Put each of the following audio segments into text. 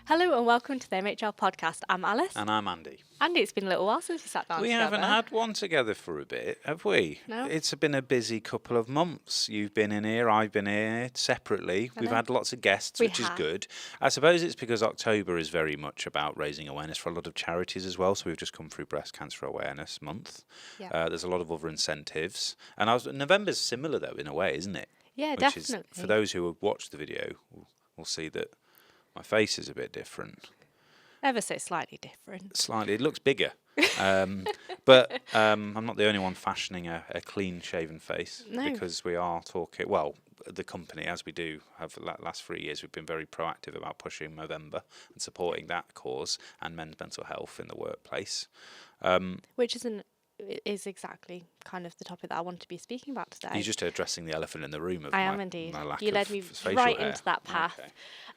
Hello and welcome to the MHR podcast. I'm Alice. And I'm Andy. Andy, it's been a little while since we sat down We together. haven't had one together for a bit, have we? No. It's been a busy couple of months. You've been in here, I've been here separately. We've had lots of guests, which is good. I suppose it's because October is very much about raising awareness for a lot of charities as well. So we've just come through Breast Cancer Awareness Month. Yeah. There's a lot of other incentives. And November's similar, though, in a way, isn't it? Yeah, Which definitely. Is, for those who have watched the video, will see that my face is a bit different. Ever so slightly different. Slightly. It looks bigger. But I'm not the only one fashioning a clean-shaven face. No. Because we are talking, well, the company, as we do have the last 3 years, we've been very proactive about pushing Movember and supporting that cause and men's mental health in the workplace. Which is exactly kind of the topic that I want to be speaking about today. You're just addressing the elephant in the room of I am indeed. my lack You led of me facial right hair. into that path.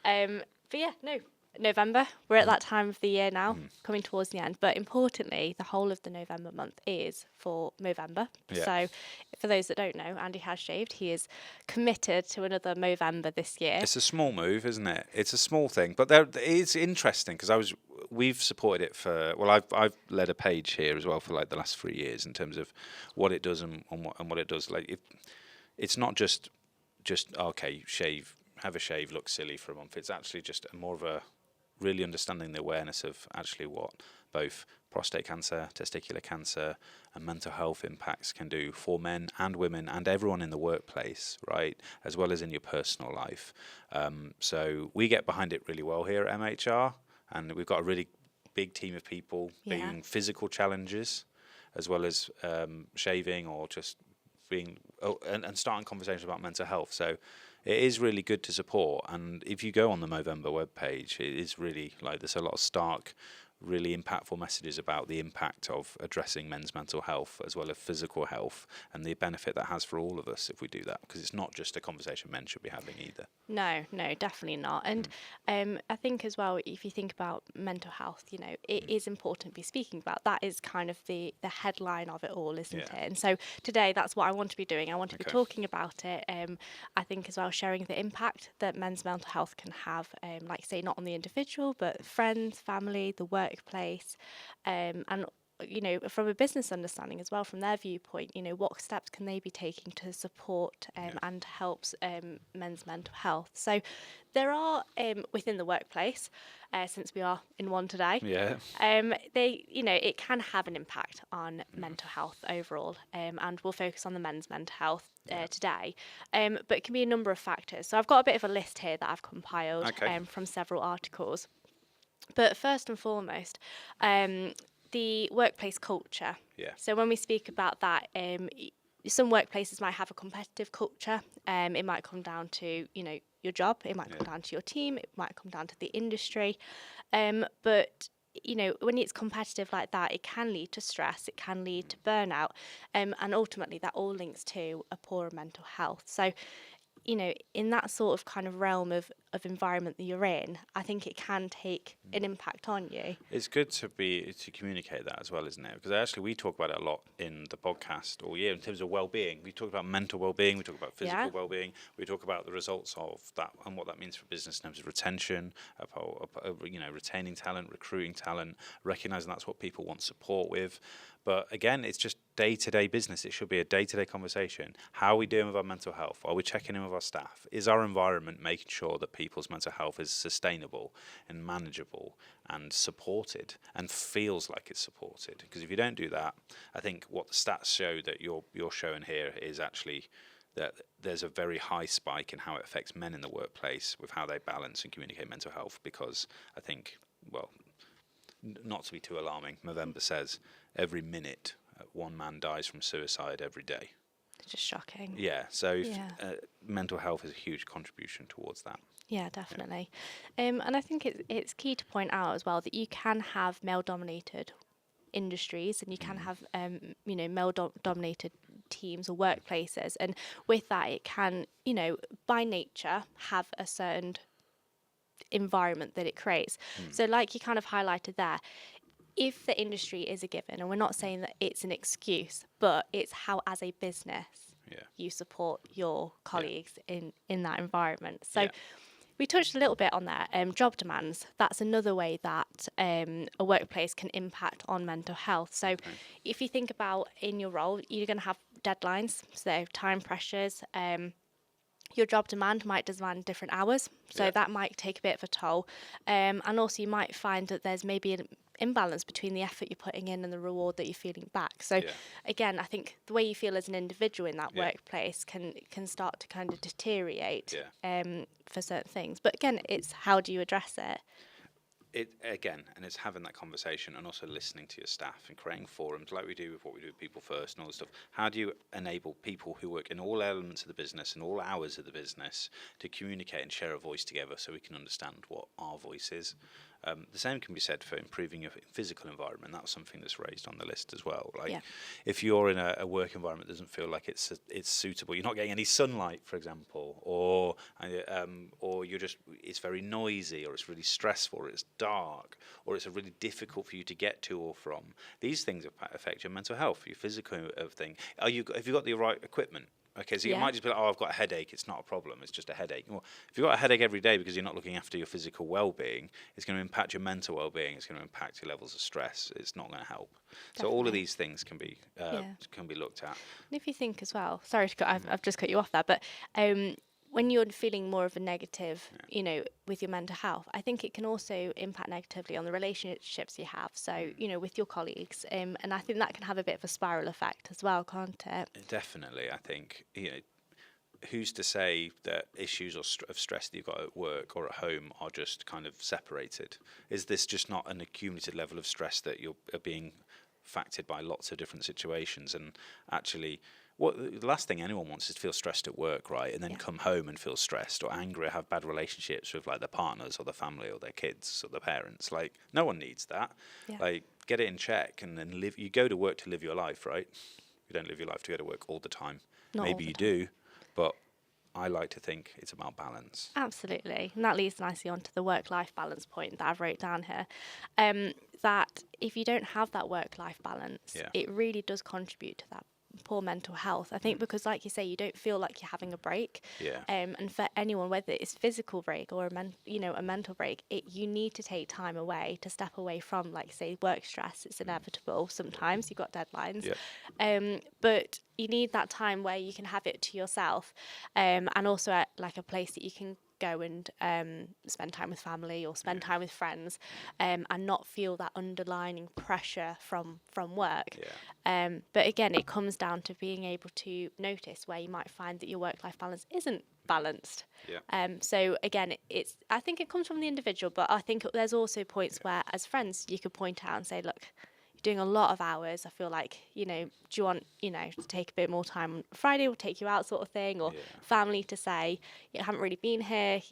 Okay. But yeah, no. November, we're at that time of the year now, coming towards the end. But importantly, the whole of the November month is for Movember. Yeah. So for those that don't know, Andy has shaved. He is committed to another Movember this year. It's a small move, isn't it? It's a small thing, but it's interesting because we've supported it for. Well, I've led a page here as well for like the last 3 years in terms of what it does and what it does. Like it's not just okay, have a shave, look silly for a month. It's actually just more of a really understanding the awareness of actually what both prostate cancer, testicular cancer, and mental health impacts can do for men and women and everyone in the workplace, right, as well as in your personal life. So we get behind it really well here at MHR, and we've got a really big team of people doing physical challenges as well as shaving or just being and starting conversations about mental health. So it is really good to support, and if you go on the Movember webpage, it is really like there's a lot of stark, really impactful messages about the impact of addressing men's mental health as well as physical health and the benefit that has for all of us if we do that, because it's not just a conversation men should be having either. No, definitely not. And I think as well, if you think about mental health, it is important to be speaking about. That is kind of the headline of it all, isn't it? And so today, that's what I want to be doing. I want to be talking about it. I think as well, sharing the impact that men's mental health can have, like say, not on the individual, but friends, family, the workplace, and from a business understanding as well, from their viewpoint, what steps can they be taking to support and helps men's mental health. So there are within the workplace, since we are in one today, it can have an impact on mental health overall, and we'll focus on the men's mental health today, but it can be a number of factors. So I've got a bit of a list here that I've compiled from several articles. But first and foremost, the workplace culture. Yeah. So when we speak about that, some workplaces might have a competitive culture. It might come down to, your job. It might come down to your team. It might come down to the industry. But when it's competitive like that, it can lead to stress. It can lead to burnout. And ultimately, that all links to a poorer mental health. So, in that sort of kind of realm of environment that you're in, I think it can take an impact on you. It's good to communicate that as well, isn't it? Because actually we talk about it a lot in the podcast all year in terms of well-being. We talk about mental well-being, we talk about physical well-being, we talk about the results of that and what that means for business in terms of retention, retaining talent, recruiting talent, recognising that's what people want support with. But again, it's just day-to-day business. It should be a day-to-day conversation. How are we doing with our mental health? Are we checking in with our staff? Is our environment making sure that people's mental health is sustainable and manageable and supported and feels like it's supported? Because if you don't do that, I think what the stats show that you're showing here is actually that there's a very high spike in how it affects men in the workplace with how they balance and communicate mental health. Because I think, well, not to be too alarming, Movember says every minute one man dies from suicide every day. It's just shocking. Yeah, so mental health is a huge contribution towards that. Yeah, definitely. And I think it's key to point out as well that you can have male-dominated industries and you can have male-dominated teams or workplaces, and with that it can by nature have a certain environment that it creates. So like you kind of highlighted there, if the industry is a given, and we're not saying that it's an excuse, but it's how as a business you support your colleagues in that environment. So We touched a little bit on that. Job demands. That's another way that a workplace can impact on mental health. So, if you think about in your role, you're going to have deadlines, so time pressures. Your job demand might demand different hours, so that might take a bit of a toll. And also, you might find that there's maybe an imbalance between the effort you're putting in and the reward that you're feeling back. So, again, I think the way you feel as an individual in that workplace can start to kind of deteriorate for certain things. But again, it's how do you address it? And it's having that conversation and also listening to your staff and creating forums like we do with what we do with People First and all this stuff. How do you enable people who work in all elements of the business and all hours of the business to communicate and share a voice together so we can understand what our voice is? The same can be said for improving your physical environment. That's something that's raised on the list as well. Like, if you're in a work environment that doesn't feel like it's suitable, you're not getting any sunlight, for example, or you're just it's very noisy, or it's really stressful, or it's dark, or it's really difficult for you to get to or from. These things affect your mental health, your physical thing. Have you got the right equipment? Okay, so you might just be like, oh, I've got a headache. It's not a problem. It's just a headache. Well, if you've got a headache every day because you're not looking after your physical well-being, it's going to impact your mental well-being. It's going to impact your levels of stress. It's not going to help. Definitely. So all of these things can be looked at. And if you think as well, sorry to cut, I've just cut you off there, but when you're feeling more of a negative, with your mental health, I think it can also impact negatively on the relationships you have. So, with your colleagues, and I think that can have a bit of a spiral effect as well, can't it? Definitely. I think, who's to say that issues of stress that you've got at work or at home are just kind of separated? Is this just not an accumulated level of stress that you're being affected by lots of different situations? And actually, the last thing anyone wants is to feel stressed at work, right? And then come home and feel stressed or angry or have bad relationships with like their partners or their family or their kids or their parents. Like, no one needs that. Like, get it in check and then live. You go to work to live your life, right? You don't live your life to go to work all the time. Maybe you do, but I like to think it's about balance. Absolutely. And that leads nicely onto the work-life balance point that I've wrote down here. That if you don't have that work-life balance, it really does contribute to that poor mental health. I think because, like you say, you don't feel like you're having a break. And for anyone, whether it's physical break or a mental break, you need to take time away to step away from, like, say, work stress. It's inevitable. Sometimes you've got deadlines, but you need that time where you can have it to yourself, and also at like a place that you can go and spend time with family or spend time with friends, and not feel that underlining pressure from work. But again, it comes down to being able to notice where you might find that your work-life balance isn't balanced. So again, I think it comes from the individual, but I think there's also points where, as friends, you could point out and say, look, doing a lot of hours. I feel like, do you want, to take a bit more time on Friday, we'll take you out sort of thing, or family to say, you haven't really been here,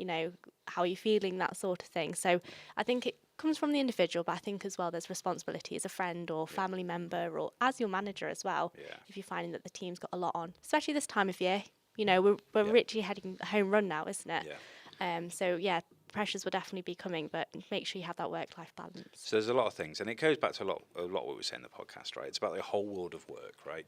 how are you feeling, that sort of thing. So I think it comes from the individual, but I think as well there's responsibility as a friend or family member or as your manager as well, if you're finding that the team's got a lot on, especially this time of year. We're literally heading home run now, isn't it? So pressures will definitely be coming, but make sure you have that work-life balance. So there's a lot of things, and it goes back to a lot what we say in the podcast, right? It's about the whole world of work, right?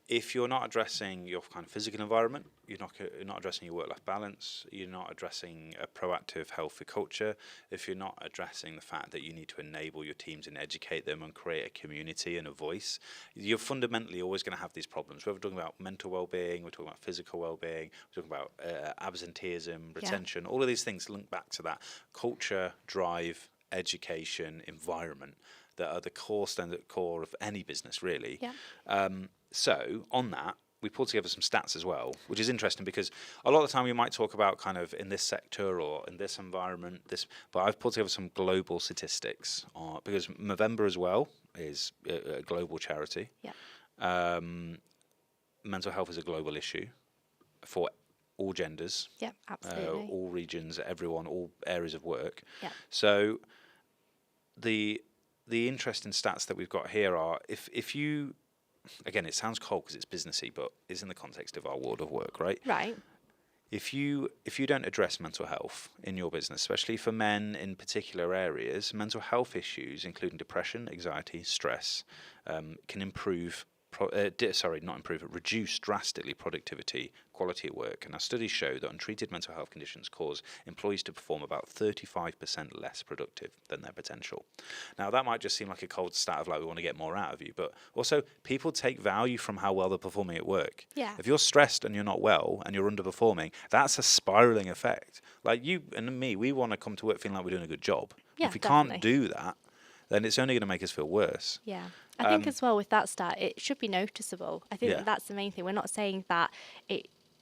If you're not addressing your kind of physical environment, you're not addressing your work-life balance, you're not addressing a proactive, healthy culture, if you're not addressing the fact that you need to enable your teams and educate them and create a community and a voice, you're fundamentally always going to have these problems. Whether we're talking about mental well-being, we're talking about physical well-being, we're talking about absenteeism, retention, all of these things link back to that culture, drive, education, environment that are the core of any business, really. So on that, we pulled together some stats as well, which is interesting because a lot of the time we might talk about kind of in this sector or in this environment, but I've pulled together some global statistics because Movember as well is a global charity. Mental health is a global issue for all genders, absolutely, all regions, everyone, all areas of work. So the interesting stats that we've got here are if you, again, it sounds cold because it's businessy, but it's in the context of our world of work, right? Right. If you don't address mental health in your business, especially for men in particular areas, mental health issues, including depression, anxiety, stress, can improve reduce drastically productivity, quality at work. And our studies show that untreated mental health conditions cause employees to perform about 35% less productive than their potential. Now, that might just seem like a cold stat of like, we want to get more out of you, but also people take value from how well they're performing at work. Yeah. If you're stressed and you're not well and you're underperforming, that's a spiraling effect. Like you and me, we want to come to work feeling like we're doing a good job. Yeah, If we definitely. can't do that, then it's only going to make us feel worse. Yeah. I think as well with that stat, it should be noticeable. I think Yeah. that's the main thing. We're not saying that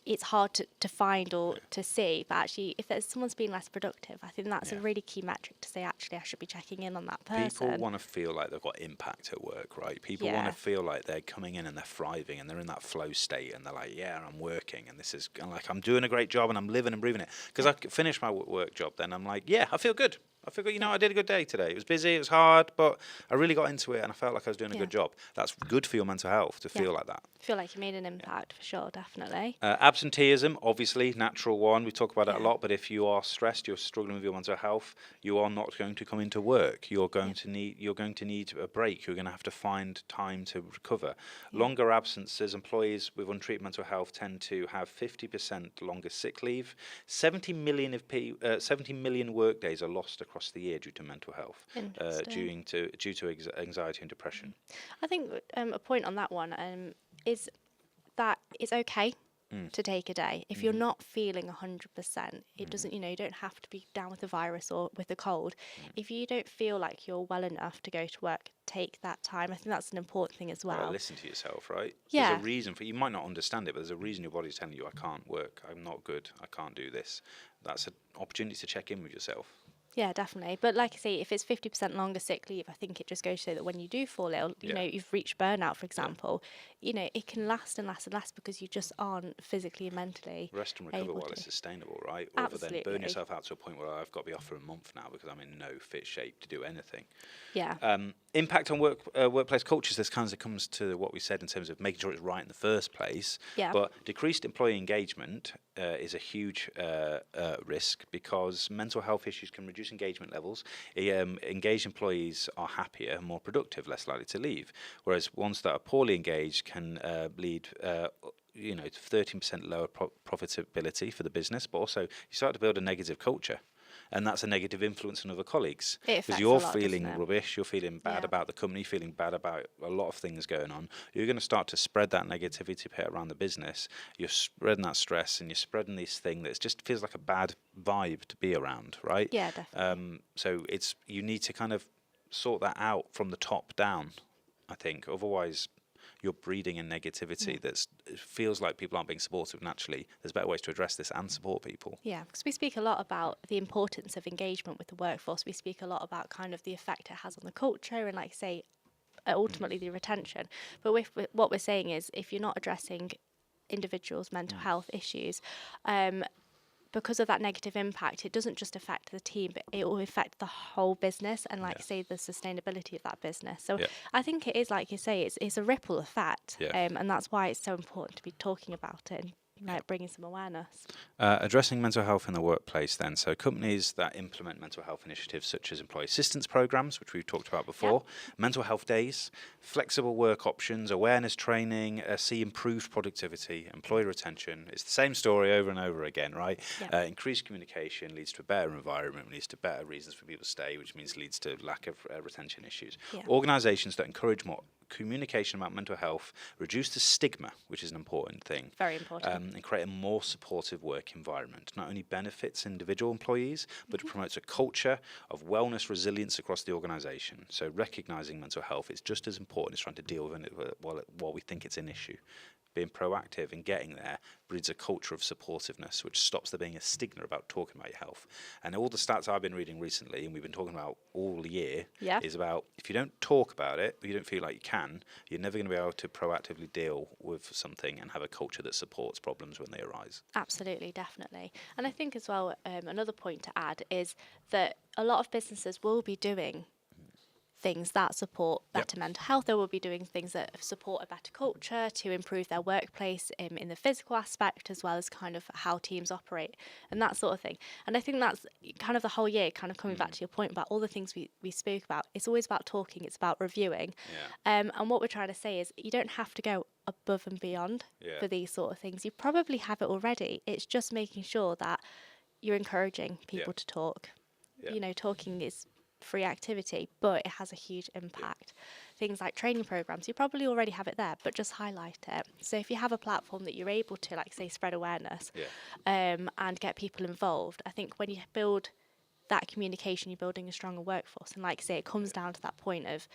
it's hard to find or to see, but actually if there's someone's being less productive, I think that's a really key metric to say, actually, I should be checking in on that person. People want to feel like they've got impact at work, right? People want to feel like they're coming in and they're thriving and they're in that flow state and they're like, yeah, I'm working and this is like, I'm doing a great job and I'm living and breathing it. Because I finish my work job, then I'm like, yeah, I feel good. I feel good. I did a good day today. It was busy, it was hard, but I really got into it and I felt like I was doing a good job. That's good for your mental health to feel like that. Feel like you made an impact for sure, definitely. Absenteeism, obviously, natural one. We talk about it a lot, but if you are stressed, you're struggling with your mental health, you are not going to come into work. You're going to need a break. You're going to have to find time to recover. Longer absences, employees with untreated mental health tend to have 50% longer sick leave. 70 million work days are lost across the year due to mental health, due to anxiety and depression. I think a point on that one is that it's okay to take a day. If you're not feeling 100%, it doesn't, you don't have to be down with the virus or with a cold. If you don't feel like you're well enough to go to work, take that time. I think that's an important thing as well. Listen to yourself, right? Yeah. There's a reason for, you might not understand it, but there's a reason your body's telling you, I can't work, I'm not good, I can't do this. That's an opportunity to check in with yourself. Yeah, definitely. But like I say, if it's 50% longer sick leave, I think it just goes to show that when you do fall ill, you know, you've reached burnout, for example, it can last and last and last because you just aren't physically and mentally rest and recover while it's sustainable, right? Absolutely. Rather than burn yourself out to a point where I've got to be off for a month now because I'm in no fit shape to do anything. Yeah. Impact on workplace cultures, this kind of comes to what we said in terms of making sure it's right in the first place. Yeah. But decreased employee engagement is a huge risk because mental health issues can reduce engagement levels. Engaged employees are happier, more productive, less likely to leave, whereas ones that are poorly engaged can lead to 13% lower profitability for the business, but also you start to build a negative culture. And that's a negative influence on other colleagues. Because you're feeling rubbish, you're feeling bad about the company, feeling bad about a lot of things going on. You're going to start to spread that negativity around the business. You're spreading that stress and you're spreading this thing that just feels like a bad vibe to be around, right? Yeah, definitely. So you need to kind of sort that out from the top down, I think. Otherwise, you're breeding in negativity it feels like people aren't being supportive naturally. There's better ways to address this and support people. Yeah, because we speak a lot about the importance of engagement with the workforce. We speak a lot about kind of the effect it has on the culture and, like I say, ultimately the retention. But what we're saying is if you're not addressing individuals' mental health issues, because of that negative impact, it doesn't just affect the team, but it will affect the whole business and, like you say, the sustainability of that business. So I think it is, like you say, it's a ripple effect. And that's why it's so important to be talking about it and bringing some awareness. Addressing mental health in the workplace then. So companies that implement mental health initiatives such as employee assistance programs, which we've talked about before, mental health days, flexible work options, awareness training, see improved productivity, employee retention. It's the same story over and over again, right? Increased communication leads to a better environment, leads to better reasons for people to stay, which means leads to lack of retention issues. Organisations that encourage more communication about mental health, reduce the stigma, which is an important thing. Very important. And create a more supportive work environment. Not only benefits individual employees, but it promotes a culture of wellness resilience across the organisation. So recognising mental health is just as important as trying to deal with it while we think it's an issue. Being proactive and getting there breeds a culture of supportiveness, which stops there being a stigma about talking about your health. And all the stats I've been reading recently, and we've been talking about all year, is about if you don't talk about it, or you don't feel like you can, you're never going to be able to proactively deal with something and have a culture that supports problems when they arise. Absolutely, definitely. And I think as well, another point to add is that a lot of businesses will be doing things that support better mental health. They will be doing things that support a better culture to improve their workplace in the physical aspect, as well as kind of how teams operate and that sort of thing. And I think that's kind of the whole year, kind of coming back to your point about all the things we spoke about. It's always about talking, it's about reviewing. And what we're trying to say is you don't have to go above and beyond for these sort of things. You probably have it already. It's just making sure that you're encouraging people to talk. You know, talking is free activity, but it has a huge impact. Things like training programs, you probably already have it there, but just highlight it. So if you have a platform that you're able to, like, say, spread awareness and get people involved, I think when you build that communication, you're building a stronger workforce. And like I say, it comes down to that point of,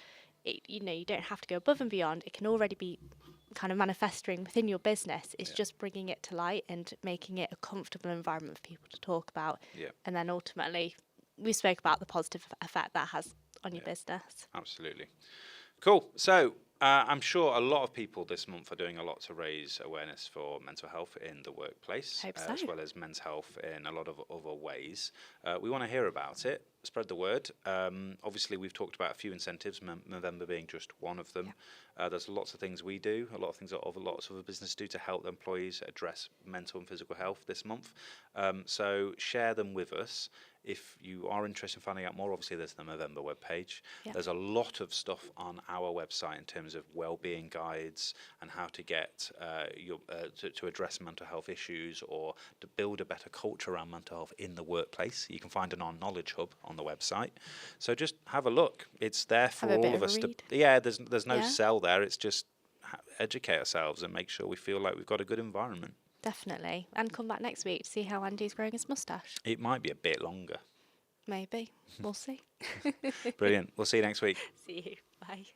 you know, you don't have to go above and beyond. It can already be kind of manifesting within your business. It's just bringing it to light and making it a comfortable environment for people to talk about. And then ultimately, we spoke about the positive effect that has on your business. Absolutely. Cool. So I'm sure a lot of people this month are doing a lot to raise awareness for mental health in the workplace, as well as men's health in a lot of other ways. We want to hear about it, spread the word. Obviously, we've talked about a few incentives, November being just one of them. There's lots of things we do, a lot of things that lots of other businesses do to help employees address mental and physical health this month. So share them with us. If you are interested in finding out more, obviously there's the November webpage. There's a lot of stuff on our website in terms of well-being guides and how to get to address mental health issues or to build a better culture around mental health in the workplace. You can find it on Knowledge Hub on the website. So just have a look. It's there for all of us. There's no sell there. It's just educate ourselves and make sure we feel like we've got a good environment. Definitely. And come back next week to see how Andy's growing his moustache. It might be a bit longer. Maybe. We'll see. Brilliant. We'll see you next week. See you. Bye.